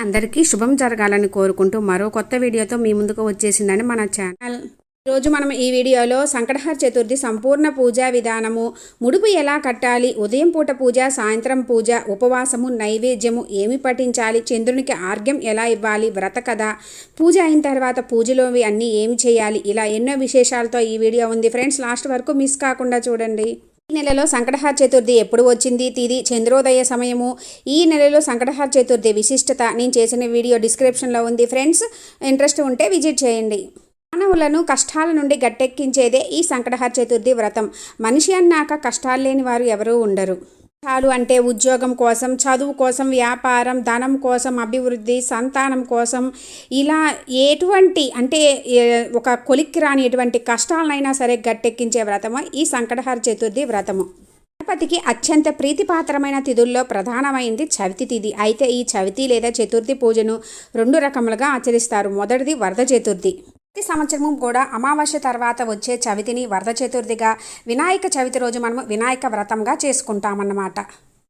అందరికీ శుభం జరగాలని కోరుకుంటూ మరో కొత్త వీడియోతో మీ ముందుకు వచ్చేసిందని మన ఛానల్. ఈరోజు మనం ఈ వీడియోలో సంకటహర చతుర్థి సంపూర్ణ పూజా విధానము, ముడుపు ఎలా కట్టాలి, ఉదయం పూట పూజ, సాయంత్రం పూజ, ఉపవాసము, నైవేద్యము ఏమి పఠించాలి, చంద్రునికి ఆర్ఘ్యం ఎలా ఇవ్వాలి, వ్రత కథ, పూజ అయిన తర్వాత పూజలోవి అన్నీ ఏమి చేయాలి, ఇలా ఎన్నో విశేషాలతో ఈ వీడియో ఉంది ఫ్రెండ్స్. లాస్ట్ వరకు మిస్ కాకుండా చూడండి. ఈ నెలలో సంకటహర చతుర్థి ఎప్పుడు వచ్చింది, తిది చంద్రోదయ సమయము, ఈ నెలలో సంకటహర చతుర్థి విశిష్టత నేను చేసిన వీడియో డిస్క్రిప్షన్లో ఉంది ఫ్రెండ్స్. ఇంట్రెస్ట్ ఉంటే విజిట్ చేయండి. మానవులను కష్టాల నుండి గట్టెక్కించేదే ఈ సంకటహర చతుర్థి వ్రతం. మనిషి అన్నాక కష్టాలు లేని వారు ఎవరూ ఉండరు. కష్టాలు అంటే ఉద్యోగం కోసం, చదువు కోసం, వ్యాపారం, ధనం కోసం, అభివృద్ధి, సంతానం కోసం, ఇలా ఎటువంటి అంటే ఒక కొలిక్కి రాని ఎటువంటి కష్టాలనైనా సరే గట్టెక్కించే వ్రతము ఈ సంకటహర చతుర్థి వ్రతము. గణపతికి అత్యంత ప్రీతిపాత్రమైన తిథుల్లో ప్రధానమైంది చవితి తిథి. అయితే ఈ చవితి లేదా చతుర్థి పూజను రెండు రకములుగా ఆచరిస్తారు. మొదటిది వరద చతుర్థి. ప్రతి సంవత్సరము కూడా అమావాస్య తర్వాత వచ్చే చవితిని వరద చతుర్థిగా, వినాయక చవితి రోజు మనము వినాయక వ్రతంగా చేసుకుంటామన్నమాట.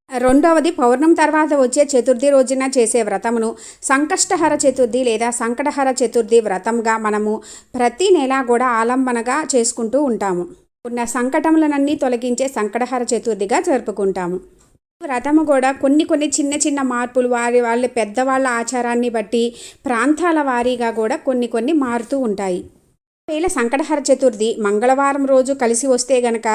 రెండవది పౌర్ణమి తర్వాత వచ్చే చతుర్థి రోజున చేసే వ్రతమును సంకష్టహర చతుర్థి లేదా సంకటహర చతుర్థి వ్రతంగా మనము ప్రతి నెల కూడా ఆలంబనగా చేసుకుంటూ ఉంటాము. ఉన్న సంకటములనన్నీ తొలగించే సంకటహర చతుర్థిగా జరుపుకుంటాము. వ్రతము కూడా కొన్ని చిన్న చిన్న మార్పులు వాళ్ళ పెద్దవాళ్ళ ఆచారాన్ని బట్టి ప్రాంతాల వారీగా కూడా కొన్ని మారుతూ ఉంటాయి. ఒకవేళ సంకటహర చతుర్థి మంగళవారం రోజు కలిసి వస్తే గనక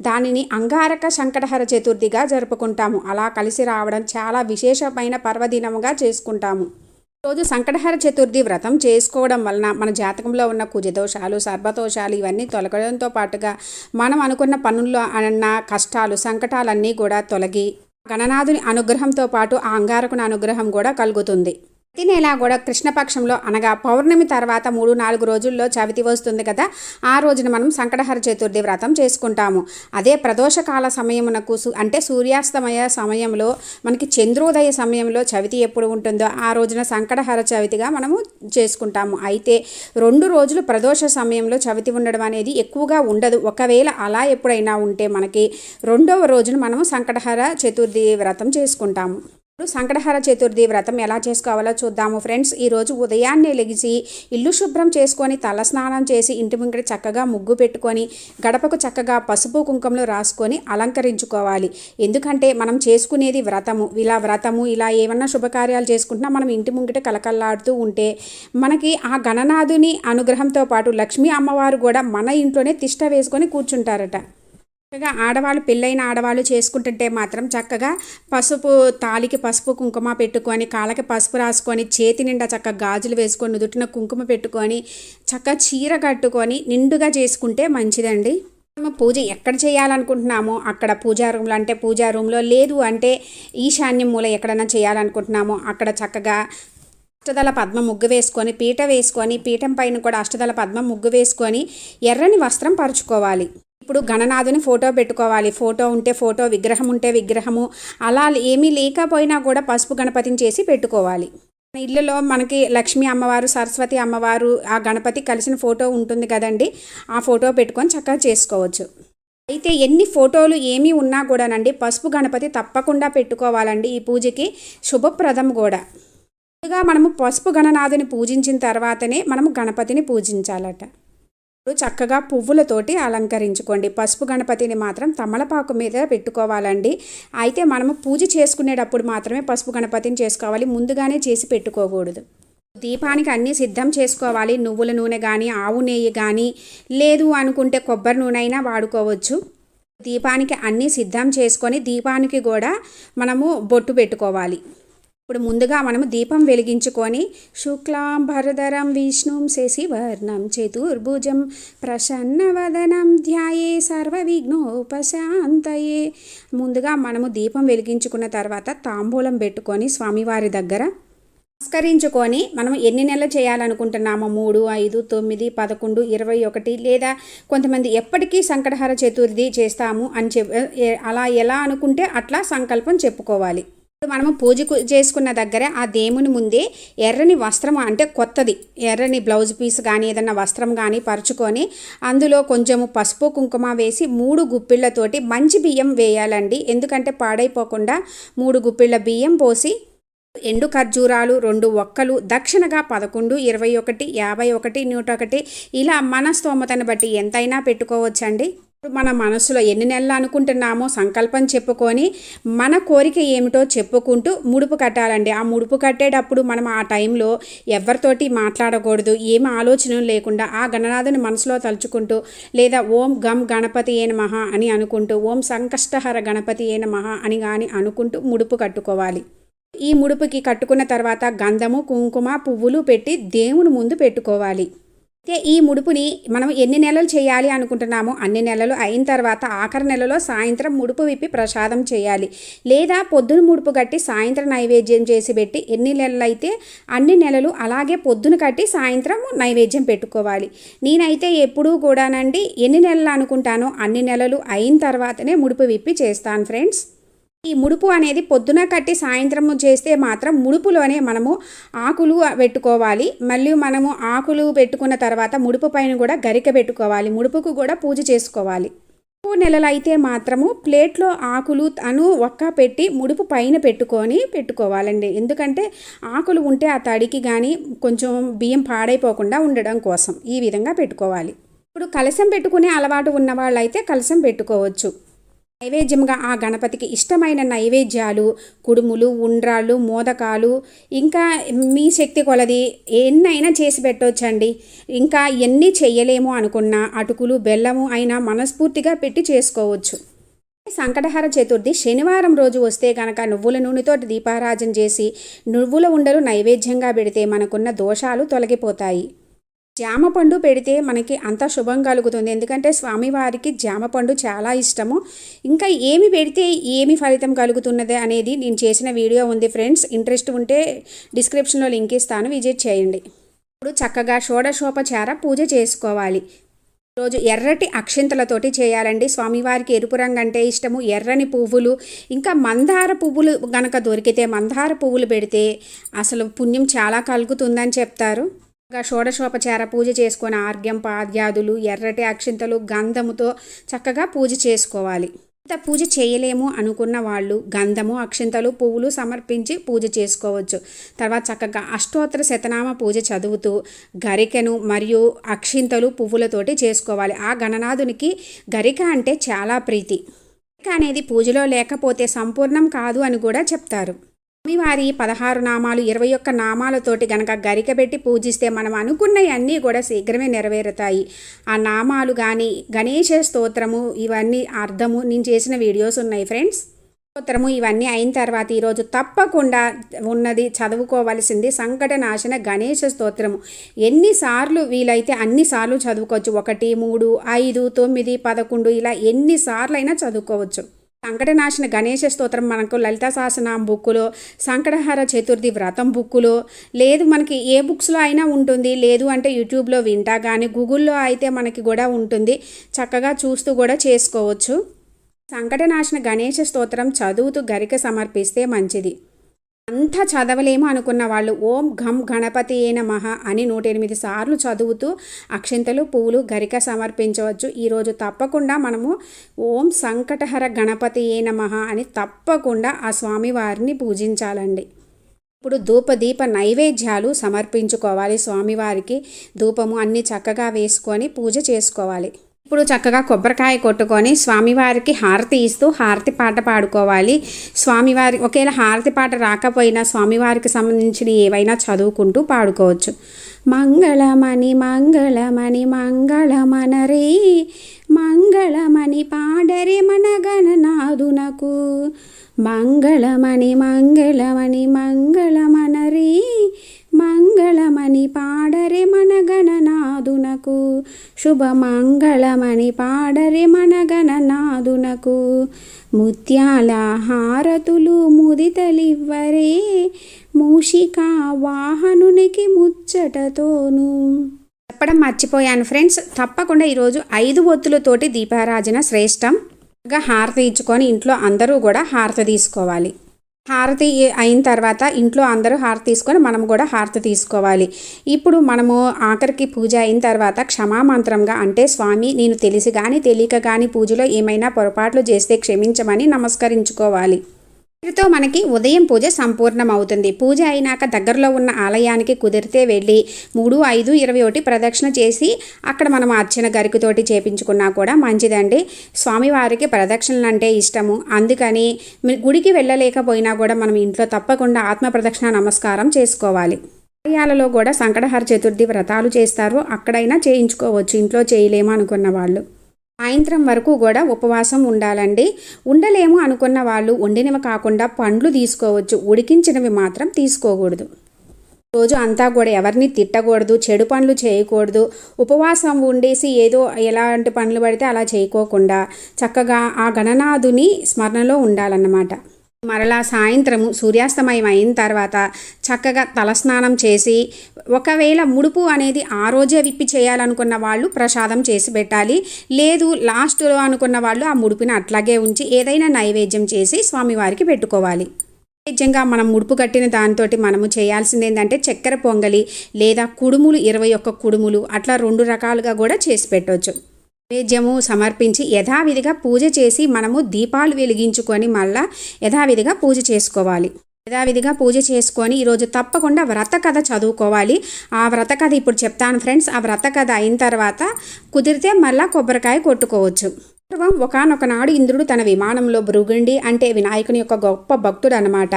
దానిని అంగారక సంకటహర చతుర్థిగా జరుపుకుంటాము. అలా కలిసి రావడం చాలా విశేషమైన పర్వదినముగా చేసుకుంటాము. రోజు సంకటహర చతుర్థి వ్రతం చేసుకోవడం వలన మన జాతకంలో ఉన్న కుజదోషాలు, సర్పదోషాలు ఇవన్నీ తొలగడంతో పాటుగా మనం అనుకున్న పనుల్లో అన్న కష్టాలు, సంకటాలన్నీ కూడా తొలగి గణనాథుని అనుగ్రహంతో పాటు ఆ అంగారకుని అనుగ్రహం కూడా కలుగుతుంది. ప్రతి నెల కూడా కృష్ణపక్షంలో అనగా పౌర్ణమి తర్వాత 3-4 రోజుల్లో చవితి వస్తుంది కదా, ఆ రోజున మనం సంకటహర చతుర్థి వ్రతం చేసుకుంటాము. అదే ప్రదోషకాల సమయమునకు అంటే సూర్యాస్తమయ సమయంలో మనకి చంద్రోదయ సమయంలో చవితి ఎప్పుడు ఉంటుందో ఆ రోజున సంకటహర చవితిగా మనము చేసుకుంటాము. అయితే 2 రోజులు ప్రదోష సమయంలో చవితి ఉండడం అనేది ఎక్కువగా ఉండదు. ఒకవేళ అలా ఎప్పుడైనా ఉంటే మనకి 2వ రోజున మనము సంకటహర చతుర్థి వ్రతం చేసుకుంటాము. ఇప్పుడు సంకటహర చతుర్థి వ్రతం ఎలా చేసుకోవాలో చూద్దాము ఫ్రెండ్స్. ఈరోజు ఉదయాన్నే లెగిసి ఇల్లు శుభ్రం చేసుకొని తలస్నానం చేసి ఇంటి ముంగట చక్కగా ముగ్గు పెట్టుకొని గడపకు చక్కగా పసుపు కుంకుమలు రాసుకొని అలంకరించుకోవాలి. ఎందుకంటే మనం చేసుకునేది వ్రతము. ఇలా ఏమన్నా శుభకార్యాలు చేసుకుంటున్నా మనం ఇంటి ముంగట కలకల్లాడుతూ ఉంటే మనకి ఆ గణనాథుని అనుగ్రహంతో పాటు లక్ష్మీ అమ్మవారు కూడా మన ఇంట్లోనే తిష్ట వేసుకొని కూర్చుంటారట. చక్కగా ఆడవాళ్ళు, పెళ్ళైన ఆడవాళ్ళు చేసుకుంటుంటే మాత్రం చక్కగా తాలికి పసుపు కుంకుమ పెట్టుకొని, కాళ్ళకి పసుపు రాసుకొని, చేతి నిండా చక్కగా గాజులు వేసుకొని, నుదుటిన కుంకుమ పెట్టుకొని, చక్కగా చీర కట్టుకొని నిండుగా చేసుకుంటే మంచిదండి. మనం పూజ ఎక్కడ చేయాలనుకుంటున్నామో అక్కడ పూజా రూమ్లో, అంటే పూజా రూమ్లో, లేదు అంటే ఈశాన్యం మూల ఎక్కడైనా చేయాలనుకుంటున్నామో అక్కడ చక్కగా అష్టదళ పద్మ ముగ్గు వేసుకొని, పీట వేసుకొని, పీఠం పైన కూడా అష్టదళ పద్మ ముగ్గు వేసుకొని ఎర్రని వస్త్రం పరుచుకోవాలి. ఇప్పుడు గణనాథుని ఫోటో పెట్టుకోవాలి. ఫోటో ఉంటే ఫోటో, విగ్రహం ఉంటే విగ్రహము, అలా ఏమీ లేకపోయినా కూడా పసుపు గణపతిని చేసి పెట్టుకోవాలి. ఇళ్ళలో మనకి లక్ష్మీ అమ్మవారు, సరస్వతి అమ్మవారు, ఆ గణపతి కలిసిన ఫోటో ఉంటుంది కదండి, ఆ ఫోటో పెట్టుకొని చక్కగా చేసుకోవచ్చు. అయితే ఎన్ని ఫోటోలు ఏమీ ఉన్నా కూడానండి పసుపు గణపతి తప్పకుండా పెట్టుకోవాలండి. ఈ పూజకి శుభప్రదం కూడా. ముందుగా మనము పసుపు గణనాథుని పూజించిన తర్వాతనే మనము గణపతిని పూజించాలట. చక్కగా పువ్వులతోటి అలంకరించుకోండి. పసుపు గణపతిని మాత్రం తమలపాకు మీద పెట్టుకోవాలండి. అయితే మనము పూజ చేసుకునేటప్పుడు మాత్రమే పసుపు గణపతిని చేసుకోవాలి, ముందుగానే చేసి పెట్టుకోకూడదు. దీపానికి అన్నీ సిద్ధం చేసుకోవాలి. నువ్వుల నూనె కానీ, ఆవు నెయ్యి కానీ, లేదు అనుకుంటే కొబ్బరి నూనె అయినా వాడుకోవచ్చు. దీపానికి అన్నీ సిద్ధం చేసుకొని దీపానికి కూడా మనము బొట్టు పెట్టుకోవాలి. ఇప్పుడు ముందుగా మనము దీపం వెలిగించుకొని శుక్లాంబరధరం విష్ణుం శశివర్ణం చతుర్భుజం ప్రసన్నవదనం ధ్యాయే సర్వవిఘ్నోపశాంతయే. ముందుగా మనము దీపం వెలిగించుకున్న తర్వాత తాంబూలం పెట్టుకొని స్వామివారి దగ్గర నమస్కరించుకొని మనం ఎన్ని నెలలు చేయాలనుకుంటున్నామో 3, 5, 9, 11, 21 లేదా కొంతమంది ఎప్పటికీ సంకటహర చతుర్థి చేస్తాము అని అలా ఎలా అనుకుంటే అట్లా సంకల్పం చెప్పుకోవాలి. మనము పూజ చేసుకున్న దగ్గర ఆ దేవుని ముందే ఎర్రని వస్త్రం, అంటే కొత్తది ఎర్రని బ్లౌజ్ పీస్ కానీ ఏదన్నా వస్త్రం కానీ పరుచుకొని అందులో కొంచెము పసుపు కుంకుమ వేసి 3 గుప్పిళ్ళతోటి మంచి బియ్యం వేయాలండి. ఎందుకంటే పాడైపోకుండా 3 గుప్పిళ్ళ బియ్యం పోసి ఎండు ఖర్జూరాలు 2 ఒక్కలు, దక్షిణగా 11, 21, 51, 101 ఇలా మన స్తోమతను బట్టి ఎంతైనా పెట్టుకోవచ్చండి. మన మనసులో ఎన్ని నెలలు అనుకుంటున్నామో సంకల్పం చెప్పుకొని మన కోరిక ఏమిటో చెప్పుకుంటూ ముడుపు కట్టాలండి. ఆ ముడుపు కట్టేటప్పుడు మనం ఆ టైంలో ఎవరితోటి మాట్లాడకూడదు, ఏం ఆలోచన లేకుండా ఆ గణనాథుని మనసులో తలుచుకుంటూ లేదా ఓం గం గణపతి ఏ నమః అని అనుకుంటూ ఓం సంకష్టహర గణపతి ఏ నమః అని కానీ అనుకుంటూ ముడుపు కట్టుకోవాలి. ఈ ముడుపుకి కట్టుకున్న తర్వాత గంధము, కుంకుమ, పువ్వులు పెట్టి దేవుని ముందు పెట్టుకోవాలి. అయితే ఈ ముడుపుని మనం ఎన్ని నెలలు చేయాలి అనుకుంటున్నామో అన్ని నెలలు అయిన తర్వాత ఆఖరి నెలలో సాయంత్రం ముడుపు విప్పి ప్రసాదం చేయాలి. లేదా పొద్దున ముడుపు కట్టి సాయంత్రం నైవేద్యం చేసి పెట్టి ఎన్ని నెలలు అయితే అన్ని నెలలు అలాగే పొద్దున కట్టి సాయంత్రం నైవేద్యం పెట్టుకోవాలి. నేనైతే ఎప్పుడూ కూడానండి ఎన్ని నెలలు అనుకుంటానో అన్ని నెలలు అయిన తర్వాతనే ముడుపు విప్పి చేస్తాను ఫ్రెండ్స్. ఈ ముడుపు అనేది పొద్దున కట్టి సాయంత్రము చేస్తే మాత్రం ముడుపులోనే మనము ఆకులు పెట్టుకోవాలి. మళ్ళీ మనము ఆకులు పెట్టుకున్న తర్వాత ముడుపు పైన కూడా గరిక పెట్టుకోవాలి. ముడుపుకు కూడా పూజ చేసుకోవాలి. 3 నెలలు అయితే మాత్రము ప్లేట్లో ఆకులు ఒక్క పెట్టి ముడుపు పైన పెట్టుకోవాలండి. ఎందుకంటే ఆకులు ఉంటే ఆ తడికి కానీ కొంచెం బియ్యం పాడైపోకుండా ఉండడం కోసం ఈ విధంగా పెట్టుకోవాలి. ఇప్పుడు కలశం పెట్టుకునే అలవాటు ఉన్న వాళ్ళైతే కలశం పెట్టుకోవచ్చు. నైవేద్యంగా ఆ గణపతికి ఇష్టమైన నైవేద్యాలు కుడుములు, ఉండ్రాళ్ళు, మోదకాలు ఇంకా మీ శక్తి కొలది ఎన్నైనా చేసి పెట్టవచ్చండి. ఇంకా ఎన్ని చెయ్యలేము అనుకున్నా అటుకులు, బెల్లము అయినా మనస్ఫూర్తిగా పెట్టి చేసుకోవచ్చు. సంకటహర చతుర్థి శనివారం రోజు వస్తే కనుక నువ్వుల నూనెతో దీపారాజన చేసి నువ్వుల ఉండలు నైవేద్యంగా పెడితే మనకున్న దోషాలు తొలగిపోతాయి. జామపండు పెడితే మనకి అంత శుభం కలుగుతుంది. ఎందుకంటే స్వామివారికి జామపండు చాలా ఇష్టము. ఇంకా ఏమి పెడితే ఏమి ఫలితం కలుగుతున్నది అనేది నేను చేసిన వీడియో ఉంది ఫ్రెండ్స్. ఇంట్రెస్ట్ ఉంటే డిస్క్రిప్షన్లో లింక్ ఇస్తాను, విజిట్ చేయండి. ఇప్పుడు చక్కగా షోడశోపచార పూజ చేసుకోవాలి. రోజు ఎర్రటి అక్షింతలతోటి చేయాలండి. స్వామివారికి ఎరుపు రంగు అంటే ఇష్టము. ఎర్రని పువ్వులు ఇంకా మందార పువ్వులు గనక దొరికితే మందార పువ్వులు పెడితే అసలు పుణ్యం చాలా కలుగుతుందని చెప్తారు. షోడశోపచార పూజ చేసుకొని ఆర్ఘ్యం, పాద్యాదులు, ఎర్రటి అక్షింతలు, గంధముతో చక్కగా పూజ చేసుకోవాలి. ఇంత పూజ చేయలేము అనుకున్న వాళ్ళు గంధము, అక్షింతలు, పువ్వులు సమర్పించి పూజ చేసుకోవచ్చు. తర్వాత చక్కగా అష్టోత్తర శతనామ పూజ చదువుతూ గరికెను మరియు అక్షింతలు, పువ్వులతోటి చేసుకోవాలి. ఆ గణనాథునికి గరిక అంటే చాలా ప్రీతి. గరిక అనేది పూజలో లేకపోతే సంపూర్ణం కాదు అని కూడా చెప్తారు. స్వామివారి 16 నామాలు 21 నామాలతోటి గనక గరిక పెట్టి పూజిస్తే మనం అనుకున్నవన్నీ కూడా శీఘ్రమే నెరవేరుతాయి. ఆ నామాలు కానీ గణేశ స్తోత్రము ఇవన్నీ అర్థము నేను చేసిన వీడియోస్ ఉన్నాయి ఫ్రెండ్స్. స్తోత్రము ఇవన్నీ అయిన తర్వాత ఈరోజు తప్పకుండా ఉన్నది చదువుకోవాల్సింది సంకటనాశన గణేశ స్తోత్రము. ఎన్నిసార్లు వీలైతే అన్నిసార్లు చదువుకోవచ్చు. 1, 3, 5, 9, 11 ఇలా ఎన్నిసార్లు అయినా చదువుకోవచ్చు. సంకటనాశన గణేశ స్తోత్రం మనకు లలితా సహస్రనామ బుక్కులో, సంకటహర చతుర్థి వ్రతం బుక్కులో, లేదు మనకి ఏ బుక్స్లో అయినా ఉంటుంది. లేదు అంటే యూట్యూబ్లో వింటా కానీ గూగుల్లో అయితే మనకి కూడా ఉంటుంది. చక్కగా చూస్తూ కూడా చేసుకోవచ్చు. సంకటనాశన గణేశ స్తోత్రం చదువుతూ గరిక సమర్పిస్తే మంచిది. అంతా చదవలేము అనుకున్న వాళ్ళు ఓం ఘం గణపతియే నమః అని 108 సార్లు చదువుతూ అక్షింతలు, పువ్వులు, గరిక సమర్పించవచ్చు. ఈరోజు తప్పకుండా మనము ఓం సంకటహర గణపతియే నమః అని తప్పకుండా ఆ స్వామివారిని పూజించాలండి. ఇప్పుడు ధూపదీప నైవేద్యాలు సమర్పించుకోవాలి. స్వామివారికి ధూపము అన్నీ చక్కగా వేసుకొని పూజ చేసుకోవాలి. ఇప్పుడు చక్కగా కొబ్బరికాయ కొట్టుకొని స్వామివారికి హారతి ఇస్తూ హారతి పాట పాడుకోవాలి. స్వామివారి ఒకవేళ హారతి పాట రాకపోయినా స్వామివారికి సంబంధించిన ఏవైనా చదువుకుంటూ పాడుకోవచ్చు. మంగళమణి మంగళమణి మంగళమనరే మంగళమణి పాడరే మన గణనాథునకు మంగళమణి మంగళమణి మంగళమనరే మంగళమణి పాడరే మన గణనాథునకు శుభమంగళమణి పాడరే మన గణనాథునకు ముత్యాల హారతులు ముదితలివ్వరే మూషికా వాహనునికి ముచ్చటతోను. చెప్పడం మర్చిపోయాను ఫ్రెండ్స్. తప్పకుండా ఈరోజు 5 ఒత్తులతోటి దీపారాజన శ్రేష్టం. హారతి ఇచ్చుకొని ఇంట్లో అందరూ కూడా హారతి తీసుకోవాలి. హారతి అయిన తర్వాత ఇంట్లో అందరూ హారతి తీసుకొని మనం కూడా హారతి తీసుకోవాలి. ఇప్పుడు మనము ఆఖరికి పూజ అయిన తర్వాత క్షమామంత్రంగా అంటే స్వామి నేను తెలిసి కానీ తెలియక కానీ పూజలో ఏమైనా పొరపాట్లు చేస్తే క్షమించమని నమస్కరించుకోవాలి. వీటితో మనకి ఉదయం పూజ సంపూర్ణమవుతుంది. పూజ అయినాక దగ్గరలో ఉన్న ఆలయానికి కుదిరితే వెళ్ళి 3, 5, 21 ప్రదక్షిణ చేసి అక్కడ మనం అర్చన గరికతోటి చేపించుకున్నా కూడా మంచిదండి. స్వామివారికి ప్రదక్షిణలు అంటే ఇష్టము, అందుకని గుడికి వెళ్ళలేకపోయినా కూడా మనం ఇంట్లో తప్పకుండా ఆత్మ ప్రదక్షిణ నమస్కారం చేసుకోవాలి. ఆలయాలలో కూడా సంకటహర చతుర్థి వ్రతాలు చేస్తారు, అక్కడైనా చేయించుకోవచ్చు ఇంట్లో చేయలేము అనుకున్న వాళ్ళు. సాయంత్రం వరకు కూడా ఉపవాసం ఉండాలండి. ఉండలేము అనుకున్న వాళ్ళు వండినవి కాకుండా పండ్లు తీసుకోవచ్చు, ఉడికించినవి మాత్రం తీసుకోకూడదు. రోజు అంతా కూడా ఎవరిని తిట్టకూడదు, చెడు పనులు చేయకూడదు. ఉపవాసం ఉండేసి ఏదో ఎలాంటి పనులు పడితే అలా చేయకోకుండా చక్కగా ఆ గణనాథుని స్మరణలో ఉండాలన్నమాట. మరలా సాయంత్రము సూర్యాస్తమయం అయిన తర్వాత చక్కగా తలస్నానం చేసి, ఒకవేళ ముడుపు అనేది ఆ రోజే విప్పి చేయాలనుకున్న వాళ్ళు ప్రసాదం చేసి పెట్టాలి. లేదు లాస్ట్లో అనుకున్న వాళ్ళు ఆ ముడుపుని అట్లాగే ఉంచి ఏదైనా నైవేద్యం చేసి స్వామివారికి పెట్టుకోవాలి. నైవేద్యంగా మనం ముడుపు కట్టిన దాంతో మనము చేయాల్సింది ఏంటంటే చక్కెర పొంగలి లేదా కుడుములు, 21 కుడుములు అట్లా 2 రకాలుగా కూడా చేసి పెట్టవచ్చు. నైవేద్యము సమర్పించి యథావిధిగా పూజ చేసి మనము దీపాలు వెలిగించుకొని మళ్ళా యథావిధిగా పూజ చేసుకోవాలి. యథావిధిగా పూజ చేసుకొని ఈరోజు తప్పకుండా వ్రత కథ చదువుకోవాలి. ఆ వ్రత కథ ఇప్పుడు చెప్తాను ఫ్రెండ్స్. ఆ వ్రత కథ అయిన తర్వాత కుదిరితే మళ్ళీ కొబ్బరికాయ కొట్టుకోవచ్చు. పూర్వం ఒకానొక నాడు ఇంద్రుడు తన విమానంలో భృగుండి అంటే వినాయకుని యొక్క గొప్ప భక్తుడు అనమాట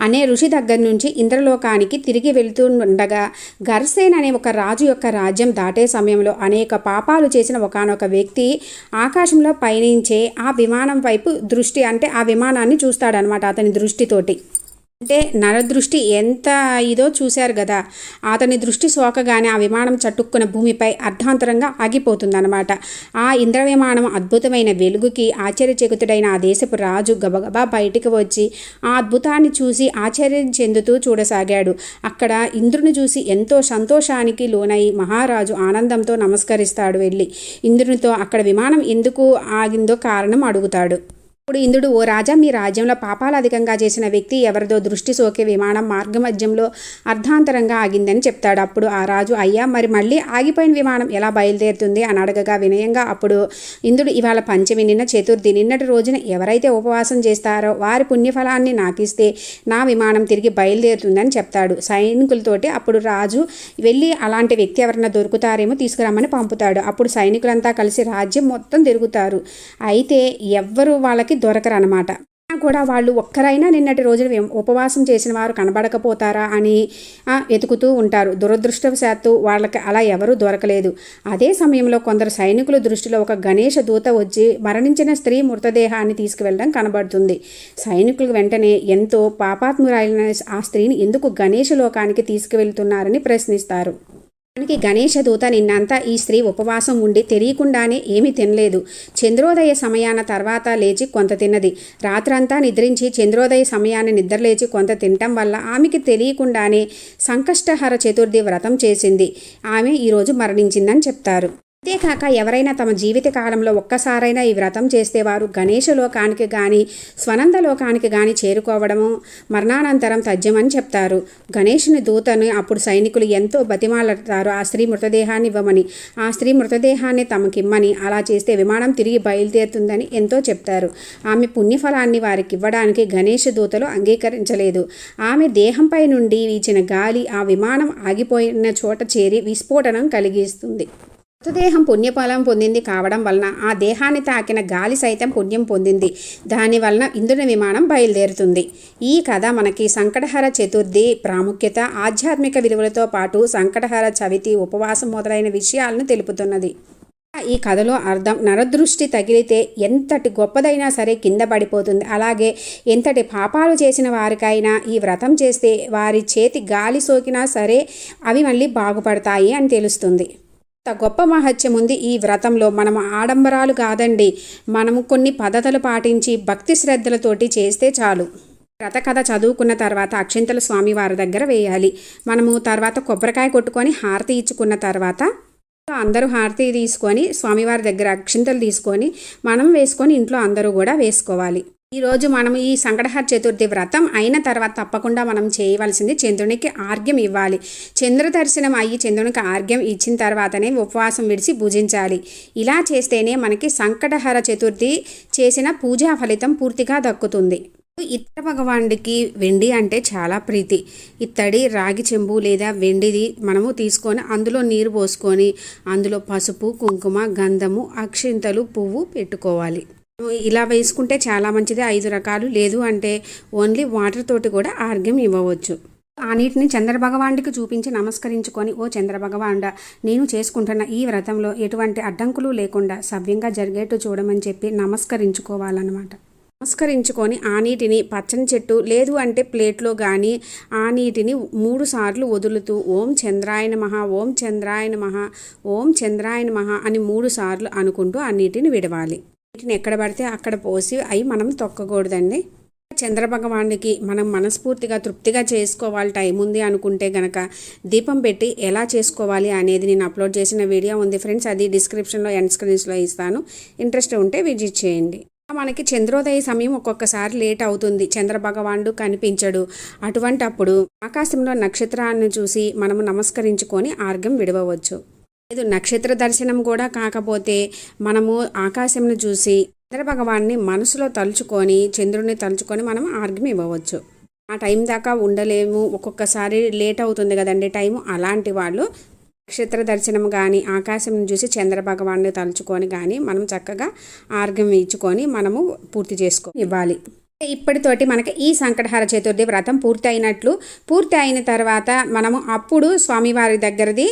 అనే ఋషి దగ్గర నుంచి ఇంద్రలోకానికి తిరిగి వెళుతూ ఉండగా గర్సేన్ అనే ఒక రాజు యొక్క రాజ్యం దాటే సమయంలో అనేక పాపాలు చేసిన ఒకానొక వ్యక్తి ఆకాశంలో పయనించే ఆ విమానం వైపు దృష్టి అంటే ఆ విమానాన్ని చూస్తాడనమాట అతని దృష్టితోటి. అంటే నరదృష్టి ఎంత ఇదో చూశారు కదా, అతని దృష్టి సోకగానే ఆ విమానం చట్టుక్కున్న భూమిపై అర్ధాంతరంగా ఆగిపోతుందన్నమాట. ఆ ఇంద్ర విమానం అద్భుతమైన వెలుగుకి ఆశ్చర్యచకితుడైన ఆ దేశపు రాజు గబగబా బయటికి వచ్చి ఆ అద్భుతాన్ని చూసి ఆశ్చర్యం చెందుతూ చూడసాగాడు. అక్కడ ఇంద్రుని చూసి ఎంతో సంతోషానికి లోనై మహారాజు ఆనందంతో నమస్కరిస్తాడు. వెళ్ళి ఇంద్రునితో అక్కడ విమానం ఎందుకు ఆగిందో కారణం అడుగుతాడు. ఇప్పుడు ఇంద్రుడు, ఓ రాజా, మీ రాజ్యంలో పాపాలు అధికంగా చేసిన వ్యక్తి ఎవరిదో దృష్టి సోకే విమానం మార్గమధ్యంలో అర్ధాంతరంగా ఆగిందని చెప్తాడు. అప్పుడు ఆ రాజు, అయ్యా మరి మళ్ళీ ఆగిపోయిన విమానం ఎలా బయలుదేరుతుంది అని అడగగా వినయంగా అప్పుడు ఇంద్రుడు, ఇవాళ పంచమి, నిన్న చతుర్థి, నిన్నటి రోజున ఎవరైతే ఉపవాసం చేస్తారో వారి పుణ్యఫలాన్ని నాకిస్తే నా విమానం తిరిగి బయలుదేరుతుందని చెప్తాడు సైనికులతోటి. అప్పుడు రాజు వెళ్ళి అలాంటి వ్యక్తి ఎవరన్నా దొరుకుతారేమో తీసుకురమ్మని పంపుతాడు. అప్పుడు సైనికులంతా కలిసి రాజ్యం మొత్తం తిరుగుతారు. అయితే ఎవ్వరు వాళ్ళకి దొరకరనమాట. కూడా వాళ్ళు ఒక్కరైనా నిన్నటి రోజున ఉపవాసం చేసిన వారు కనబడకపోతారా అని వెతుకుతూ ఉంటారు. దురదృష్టవశాత్తు వాళ్ళకి అలా ఎవరూ దొరకలేదు. అదే సమయంలో కొందరు సైనికుల దృష్టిలో ఒక గణేష దూత వచ్చి మరణించిన స్త్రీ మృతదేహాన్ని తీసుకువెళ్ళడం కనబడుతుంది. సైనికులు వెంటనే ఎంతో పాపాత్మురాలైన ఆ స్త్రీని ఎందుకు గణేష లోకానికి తీసుకువెళ్తున్నారని ప్రశ్నిస్తారు. దానికి గణేష దూత, నిన్నంతా ఈ స్త్రీ ఉపవాసం ఉండి తెలియకుండానే ఏమీ తినలేదు. చంద్రోదయ సమయాన తర్వాత లేచి కొంత తిన్నది. రాత్రంతా నిద్రించి చంద్రోదయ సమయాన్ని నిద్రలేచి కొంత తినటం వల్ల ఆమెకి తెలియకుండానే సంకష్టహర చతుర్థి వ్రతం చేసింది. ఆమె ఈరోజు మరణించిందని చెప్తారు. అంతేకాక ఎవరైనా తమ జీవిత కాలంలో ఒక్కసారైనా ఈ వ్రతం చేస్తే వారు గణేష లోకానికి కానీ స్వనంద లోకానికి కానీ చేరుకోవడము మరణానంతరం తథ్యమని చెప్తారు. గణేషుని దూతను అప్పుడు సైనికులు ఎంతో బతిమాలతారు ఆ స్త్రీ మృతదేహాన్ని ఇవ్వమని, ఆ స్త్రీ మృతదేహాన్ని తమకిమ్మని. అలా చేస్తే విమానం తిరిగి బయలుదేరుతుందని ఎంతో చెప్తారు. ఆమె పుణ్యఫలాన్ని వారికి ఇవ్వడానికి గణేష దూతలు అంగీకరించలేదు. ఆమె దేహంపై నుండి వీచిన గాలి ఆ విమానం ఆగిపోయిన చోట చేరి విస్ఫోటనం కలిగిస్తుంది. మృతదేహం పుణ్యఫలం పొందింది కావడం వలన ఆ దేహాన్ని తాకిన గాలి సైతం పుణ్యం పొందింది. దానివలన ఇంద్రుని విమానం బయలుదేరుతుంది. ఈ కథ మనకి సంకటహర చతుర్థి ప్రాముఖ్యత, ఆధ్యాత్మిక విలువలతో పాటు సంకటహర చవితి, ఉపవాసం మొదలైన విషయాలను తెలుపుతున్నది. ఈ కథలో అర్థం, నరదృష్టి తగిలితే ఎంతటి గొప్పదైనా సరే కింద పడిపోతుంది. అలాగే ఎంతటి పాపాలు చేసిన వారికైనా ఈ వ్రతం చేస్తే వారి చేతి గాలి సోకినా సరే అవి మళ్ళీ బాగుపడతాయి అని తెలుస్తుంది. గొప్ప మహత్యం ఉంది ఈ వ్రతంలో. మనం ఆడంబరాలు కాదండి, మనము కొన్ని పద్ధతులు పాటించి భక్తి శ్రద్ధలతోటి చేస్తే చాలు. వ్రత కథ చదువుకున్న తర్వాత అక్షింతలు స్వామివారి దగ్గర వేయాలి. మనము తర్వాత కొబ్బరికాయ కొట్టుకొని హారతి ఇచ్చుకున్న తర్వాత అందరూ హారతి తీసుకొని స్వామివారి దగ్గర అక్షింతలు తీసుకొని మనం వేసుకొని ఇంట్లో అందరూ కూడా వేసుకోవాలి. ఈరోజు మనం ఈ సంకటహర చతుర్థి వ్రతం అయిన తర్వాత తప్పకుండా మనం చేయవలసింది చంద్రునికి ఆర్ఘ్యం ఇవ్వాలి. చంద్ర దర్శనం అయ్యి చంద్రునికి ఆర్ఘ్యం ఇచ్చిన తర్వాతనే ఉపవాసం విడిచి భుజించాలి. ఇలా చేస్తేనే మనకి సంకటహర చతుర్థి చేసిన పూజా ఫలితం పూర్తిగా దక్కుతుంది. ఇత్తడి భగవానుడికి వెండి అంటే చాలా ప్రీతి. ఇత్తడి, రాగి చెంబు లేదా వెండిది మనము తీసుకొని అందులో నీరు పోసుకొని అందులో పసుపు, కుంకుమ, గంధము, అక్షింతలు, పువ్వు పెట్టుకోవాలి. ఇలా వేసుకుంటే చాలా మంచిది. 5 రకాలు, లేదు అంటే ఓన్లీ వాటర్ తోటి కూడా ఆర్గ్యం ఇవ్వవచ్చు. ఆ నీటిని చంద్రభగవానుడికి చూపించి నమస్కరించుకొని, ఓ చంద్రభగవానుడా, నేను చేసుకుంటున్న ఈ వ్రతంలో ఎటువంటి అడ్డంకులు లేకుండా సవ్యంగా జరిగేట్టు చూడమని చెప్పి నమస్కరించుకోవాలన్నమాట. నమస్కరించుకొని ఆ నీటిని పచ్చని చెట్టు లేదు అంటే ప్లేట్లో కానీ ఆ నీటిని 3 సార్లు వదులుతూ ఓం చంద్రాయ నమః, ఓం చంద్రాయ నమః, ఓం చంద్రాయ నమః అని 3 సార్లు అనుకుంటూ ఆ నీటిని విడవాలి. నీటిని ఎక్కడ పడితే అక్కడ పోసి అవి మనం తొక్కకూడదండి. చంద్రభగవానుడికి మనం మనస్ఫూర్తిగా తృప్తిగా చేసుకోవాలి, టైం ఉంది అనుకుంటే గనక దీపం పెట్టి ఎలా చేసుకోవాలి అనేది నేను అప్లోడ్ చేసిన వీడియో ఉంది ఫ్రెండ్స్. అది డిస్క్రిప్షన్లో, ఎండ్ స్క్రీన్స్లో ఇస్తాను. ఇంట్రెస్ట్ ఉంటే విజిట్ చేయండి. మనకి చంద్రోదయ సమయం ఒక్కొక్కసారి లేట్ అవుతుంది, చంద్రభగవానుడు కనిపించడు. అటువంటప్పుడు ఆకాశంలో నక్షత్రాన్ని చూసి మనము నమస్కరించుకొని ఆర్ఘ్యం విడవచ్చు. లేదు నక్షత్ర దర్శనం కూడా కాకపోతే మనము ఆకాశంను చూసి చంద్రభగవాన్ని మనసులో తలుచుకొని, చంద్రుడిని తలుచుకొని మనం ఆర్ఘ్యం ఇవ్వవచ్చు. ఆ టైం దాకా ఉండలేము, ఒక్కొక్కసారి లేట్ అవుతుంది కదండి టైము. అలాంటి వాళ్ళు నక్షత్ర దర్శనం కానీ ఆకాశం చూసి చంద్రభగవాన్ని తలుచుకొని కానీ మనం చక్కగా ఆర్ఘ్యం ఇచ్చుకొని మనము పూర్తి ఇవ్వాలి. ఇప్పటితోటి మనకి ఈ సంకటహర చతుర్థి వ్రతం పూర్తి అయిన తర్వాత మనము అప్పుడు స్వామివారి దగ్గరది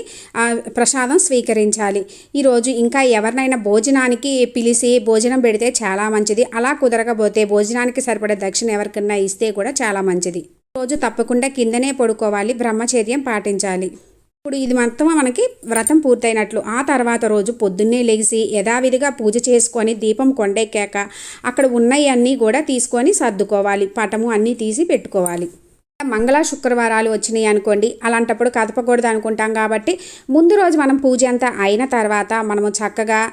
ప్రసాదం స్వీకరించాలి. ఈరోజు ఇంకా ఎవరినైనా భోజనానికి పిలిచి భోజనం పెడితే చాలా మంచిది. అలా కుదరకపోతే భోజనానికి సరిపడే దక్షిణ ఎవరికన్నా ఇస్తే కూడా చాలా మంచిది. రోజు తప్పకుండా కిందనే పడుకోవాలి, బ్రహ్మచర్యం పాటించాలి. ఇప్పుడు ఇది మొత్తం మనకి వ్రతం పూర్తయినట్లు. ఆ తర్వాత రోజు పొద్దున్నే లెగిసి యథావిధిగా పూజ చేసుకొని దీపం కొండెక్కాక అక్కడ ఉన్నవన్నీ కూడా తీసుకొని సర్దుకోవాలి, పటము అన్నీ తీసి పెట్టుకోవాలి. మంగళ శుక్రవారాలు వచ్చినాయి అనుకోండి, అలాంటప్పుడు కదపకూడదు అనుకుంటాం కాబట్టి ముందు రోజు మనం పూజ అంతా అయిన తర్వాత మనము చక్కగా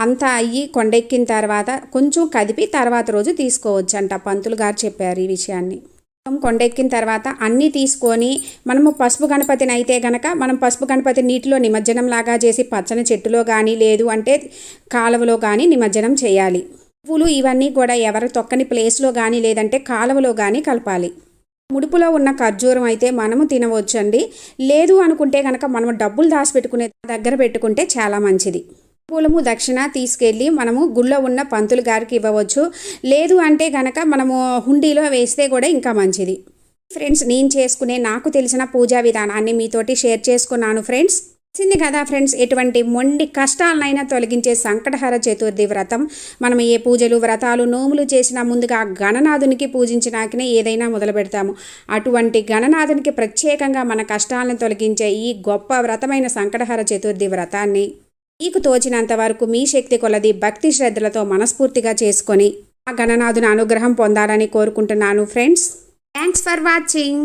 అంతా అయ్యి కొండెక్కిన తర్వాత కొంచెం కదిపి తర్వాత రోజు తీసుకోవచ్చు అంట. పంతులు గారు చెప్పారు ఈ విషయాన్ని. కొండెక్కిన తర్వాత అన్నీ తీసుకొని మనము పసుపు గణపతిని అయితే గనక మనం పసుపు గణపతి నీటిలో నిమజ్జనం లాగా చేసి పచ్చని చెట్టులో కానీ లేదు అంటే కాలువలో కానీ నిమజ్జనం చేయాలి. పువ్వులు ఇవన్నీ కూడా ఎవరు తొక్కని ప్లేస్లో కానీ లేదంటే కాలువలో కానీ కలపాలి. ముడుపులో ఉన్న ఖర్జూరం అయితే మనము తినవచ్చండి. లేదు అనుకుంటే కనుక మనము డబ్బులు దాచిపెట్టుకునే దగ్గర పెట్టుకుంటే చాలా మంచిది. పూలము దక్షిణ తీసుకెళ్ళి మనము గుళ్ళో ఉన్న పంతులు గారికి ఇవ్వవచ్చు. లేదు అంటే కనుక మనము హుండీలో వేస్తే కూడా ఇంకా మంచిది. ఫ్రెండ్స్, నేను చేసుకునే నాకు తెలిసిన పూజా విధానాన్ని మీతోటి షేర్ చేసుకున్నాను ఫ్రెండ్స్. తెలిసింది కదా ఫ్రెండ్స్, ఎటువంటి మొండి కష్టాలనైనా తొలగించే సంకటహర చతుర్థి వ్రతం. మనం ఏ పూజలు వ్రతాలు నోములు చేసినా ముందుగా గణనాథునికి పూజించినాకనే ఏదైనా మొదలు పెడతాము. అటువంటి గణనాథునికి ప్రత్యేకంగా మన కష్టాలను తొలగించే ఈ గొప్ప వ్రతమైన సంకటహర చతుర్థి వ్రతాన్ని మీకు తోచినంత వరకు మీ శక్తి కొలది భక్తి శ్రద్ధలతో మనస్ఫూర్తిగా చేసుకొని ఆ గణనాథుని అనుగ్రహం పొందాలని కోరుకుంటున్నాను ఫ్రెండ్స్. Thanks for watching.